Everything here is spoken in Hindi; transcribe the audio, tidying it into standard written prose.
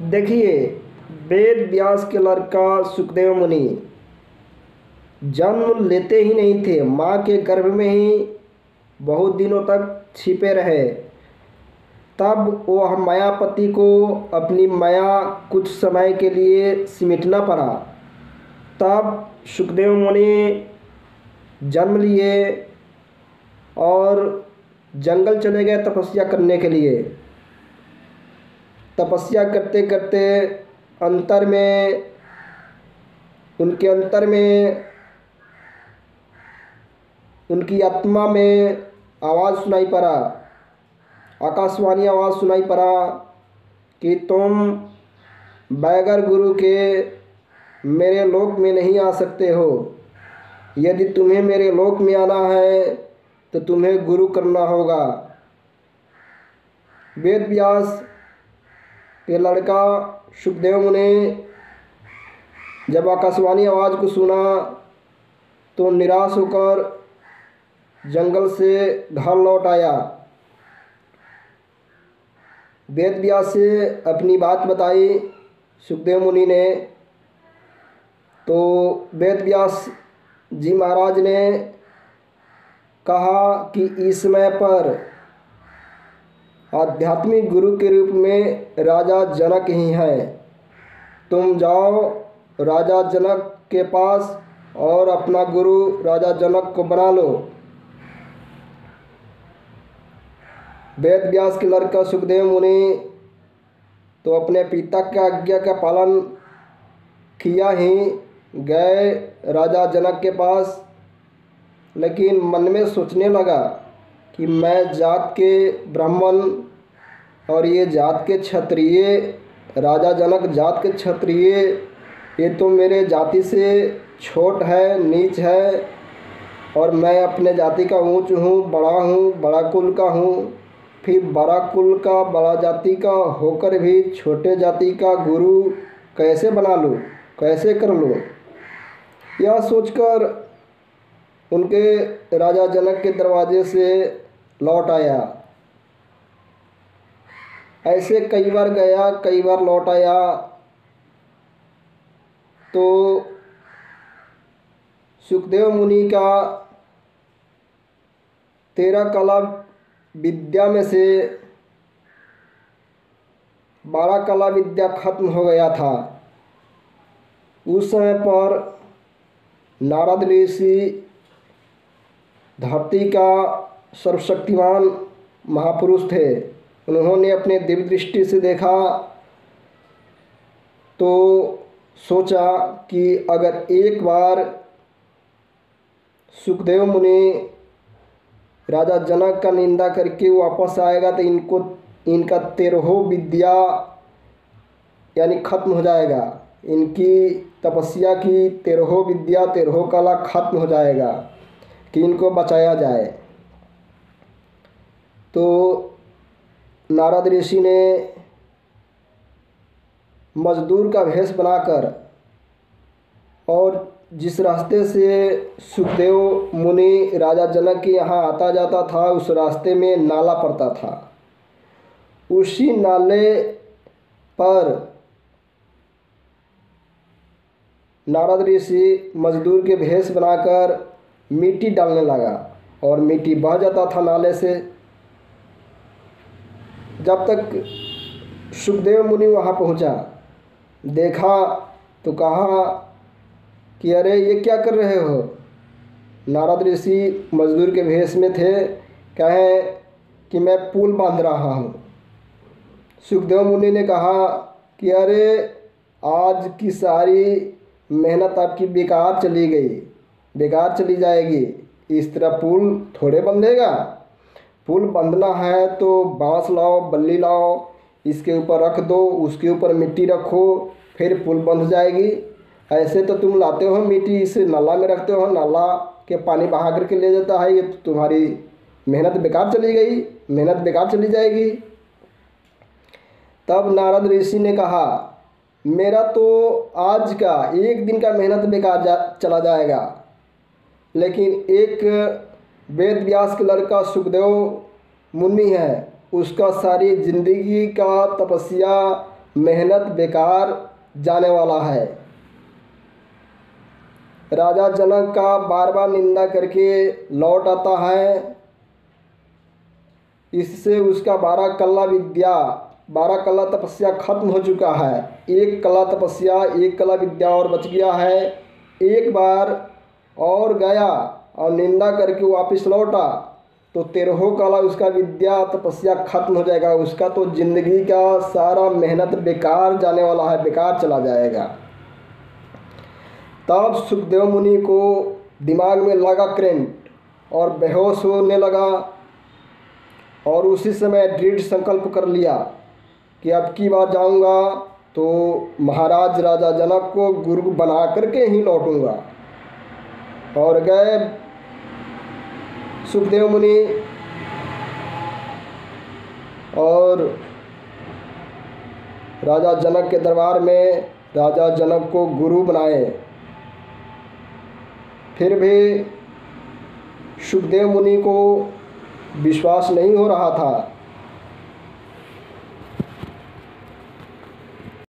देखिए, वेद व्यास के लड़का सुखदेव मुनि जन्म लेते ही नहीं थे, माँ के गर्भ में ही बहुत दिनों तक छिपे रहे। तब वह मायापति को अपनी माया कुछ समय के लिए सिमटना पड़ा। तब सुखदेव मुनि जन्म लिए और जंगल चले गए तपस्या करने के लिए। तपस्या करते करते अंतर में उनके अंतर में उनकी आत्मा में आवाज़ सुनाई पड़ा, आकाशवाणी आवाज़ सुनाई पड़ा कि तुम बगैर गुरु के मेरे लोक में नहीं आ सकते हो। यदि तुम्हें मेरे लोक में आना है तो तुम्हें गुरु करना होगा। वेद व्यास के लड़का सुखदेव मुनि जब आकाशवाणी आवाज़ को सुना तो निराश होकर जंगल से घर लौट आया। वेद व्यास से अपनी बात बताई सुखदेव मुनि ने। तो वेद व्यास जी महाराज ने कहा कि इस समय पर आध्यात्मिक गुरु के रूप में राजा जनक ही हैं। तुम जाओ राजा जनक के पास और अपना गुरु राजा जनक को बना लो। वेद व्यास के लड़का सुखदेव मुनि तो अपने पिता की आज्ञा का पालन किया ही गए राजा जनक के पास। लेकिन मन में सोचने लगा कि मैं जात के ब्राह्मण और ये जात के क्षत्रिय, राजा जनक जात के क्षत्रिय, ये तो मेरे जाति से छोट है, नीच है, और मैं अपने जाति का ऊंच हूँ, बड़ा कुल का हूँ। फिर बड़ा कुल का, बड़ा जाति का होकर भी छोटे जाति का गुरु कैसे बना लूँ, कैसे कर लूँ। यह सोचकर उनके राजा जनक के दरवाजे से लौट आया। ऐसे कई बार गया, कई बार लौट आया। तो सुखदेव मुनि का 13 कला विद्या में से 12 कला विद्या खत्म हो गया था। उस समय पर नारद ऋषि धरती का सर्वशक्तिमान महापुरुष थे। उन्होंने अपने दिव्य दृष्टि से देखा तो सोचा कि अगर एक बार सुखदेव मुनि राजा जनक का निंदा करके वापस आएगा तो इनका 13 विद्या यानी खत्म हो जाएगा। इनकी तपस्या की 13 विद्या, 13 कला खत्म हो जाएगा कि इनको बचाया जाए। तो नारद ऋषि ने मजदूर का भेष बनाकर और जिस रास्ते से सुखदेव मुनि राजा जनक के यहाँ आता जाता था उस रास्ते में नाला पड़ता था। उसी नाले पर नारद ऋषि मजदूर के भेष बनाकर मिट्टी डालने लगा और मिट्टी बह जाता था नाले से। जब तक सुखदेव मुनि वहाँ पहुँचा, देखा तो कहा कि अरे ये क्या कर रहे हो। नारद ऋषि मजदूर के भेष में थे, कहें कि मैं पुल बांध रहा हूँ। सुखदेव मुनि ने कहा कि अरे आज की सारी मेहनत आपकी बेकार चली गई, बेकार चली जाएगी। इस तरह पुल थोड़े बंधेगा। पुल बंधना है तो बांस लाओ, बल्ली लाओ, इसके ऊपर रख दो, उसके ऊपर मिट्टी रखो, फिर पुल बंध जाएगी। ऐसे तो तुम लाते हो मिट्टी, इसे नाला में रखते हो, नाला के पानी बहा करके ले जाता है। ये तो तुम्हारी मेहनत बेकार चली गई, मेहनत बेकार चली जाएगी। तब नारद ऋषि ने कहा मेरा तो आज का एक दिन का मेहनत बेकार चला जाएगा, लेकिन एक वेद व्यास का लड़का सुखदेव मुनि है, उसका सारी जिंदगी का तपस्या मेहनत बेकार जाने वाला है। राजा जनक का बार बार निंदा करके लौट आता है। इससे उसका 12 कला तपस्या खत्म हो चुका है। एक कला तपस्या, एक कला विद्या और बच गया है। एक बार और गया और निंदा करके वापस लौटा तो 13 कला उसका विद्या तपस्या खत्म हो जाएगा। उसका तो जिंदगी का सारा मेहनत बेकार जाने वाला है, बेकार चला जाएगा। तब सुखदेव मुनि को दिमाग में लगा करंट और बेहोश होने लगा और उसी समय दृढ़ संकल्प कर लिया कि अब की बार जाऊंगा तो महाराज राजा जनक को गुरु बना करके ही लौटूंगा। और गए सुखदेव मुनि और राजा जनक के दरबार में राजा जनक को गुरु बनाए। फिर भी सुखदेव मुनि को विश्वास नहीं हो रहा था